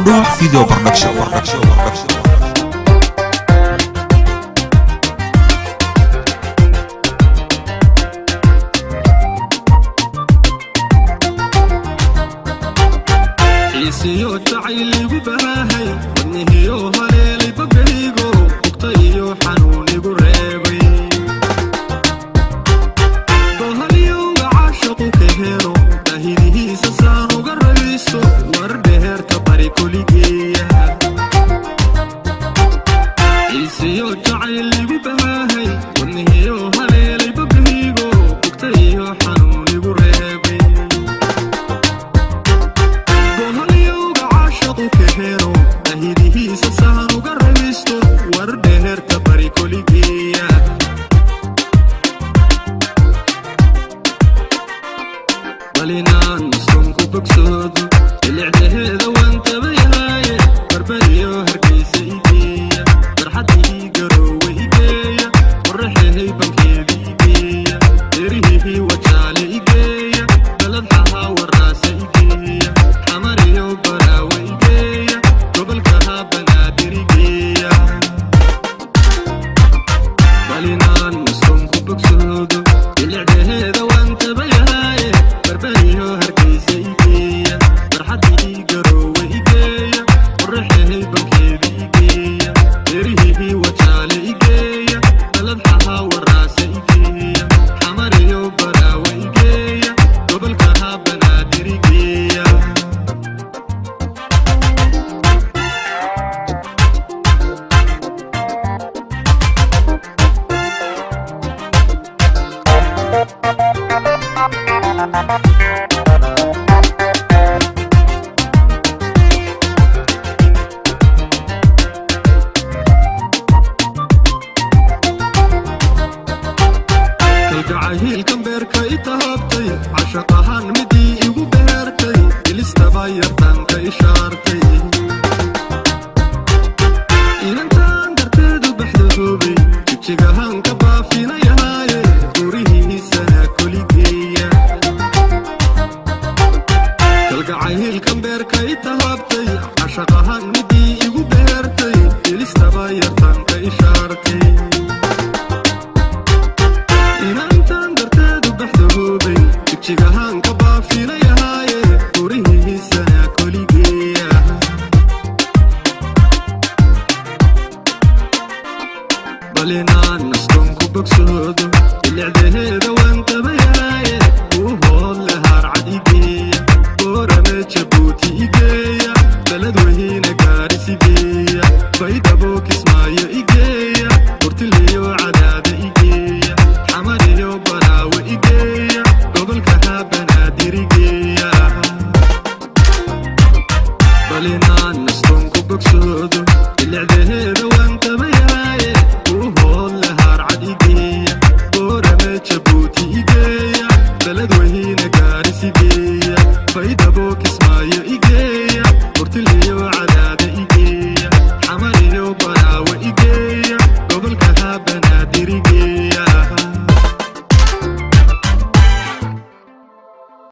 Dhuux Video Production. isiyo jacayli gubahay wadnihiyo haleelay babeygo uqtayo xanuunigu reebay bahaliyo caashaqu ka helo dahidihiisa saan uga rabisto war dheerta bari kuligeeya isiyo jacayli gubahay wadnihiyo haleelay babeygo uqtayo xanuunigu reebay dahidihiisa saan uga rabisto war dheerta bari kuligeeya balinaan muslimku bogsoodo ilicdaheeda waan tabayahaaye barbariyo hargeysa igeeya barxadii garoowe igeeya qoraxehay bankeeda igeeya derihihii wajaale igeeya daladxaha waraasa igeeya xamariyo baraawe igeeya gobolkaha banaadir igeeya balinaan muslimku bogsoodo ilicdaheeda waan tabayahaaye barbariyo hargeysa igeeya barxadii garoowe igeeya qoraxehay bankeeda igeeya derihihii wajaale igeeya daladxaha waraasa igeeya xamariyo baraawe igeeya gobolkaha banaadir igeeya kalgacaylkan beerka i tahabtay cashaqahaan midii igu beertay ilistaba yartaanka ishaartay inantaan darteedu baxda hoobay jijigahaan ka baafinayahaaye gurihiisana koligeeya kalgacaylkan beerka i tahabtay cashaqahaan midii igu beertay ilistaba yartaanka ishaartay inantaan darteedu baxda hoobay jijigahaan ka baafinayahaaye gurihiisana koligeeya balinaan nastonku bogsoodo ilicdaheeda waan tabayahaaye uu hoodle haarcad igeeya boorame jabuuti igeeya beledweyne gaaris igeeya baydhabo kismaayo igeeya burtiliyo cadaada igeeya xamariyo baraawe igeeya gobolkaha banaadir igeeya balinaan nastonku bogsoodo ilicdaheeda waan tabayahaaye uu hoodle haarcad igeeya boorame jabuuti igeeya beledweyne gaaris igeeya baydhabo kismaayo igeeya burtiliyo cadaada igeeya xamariyo baraawe igeeya gobolkaha banaadir igeeya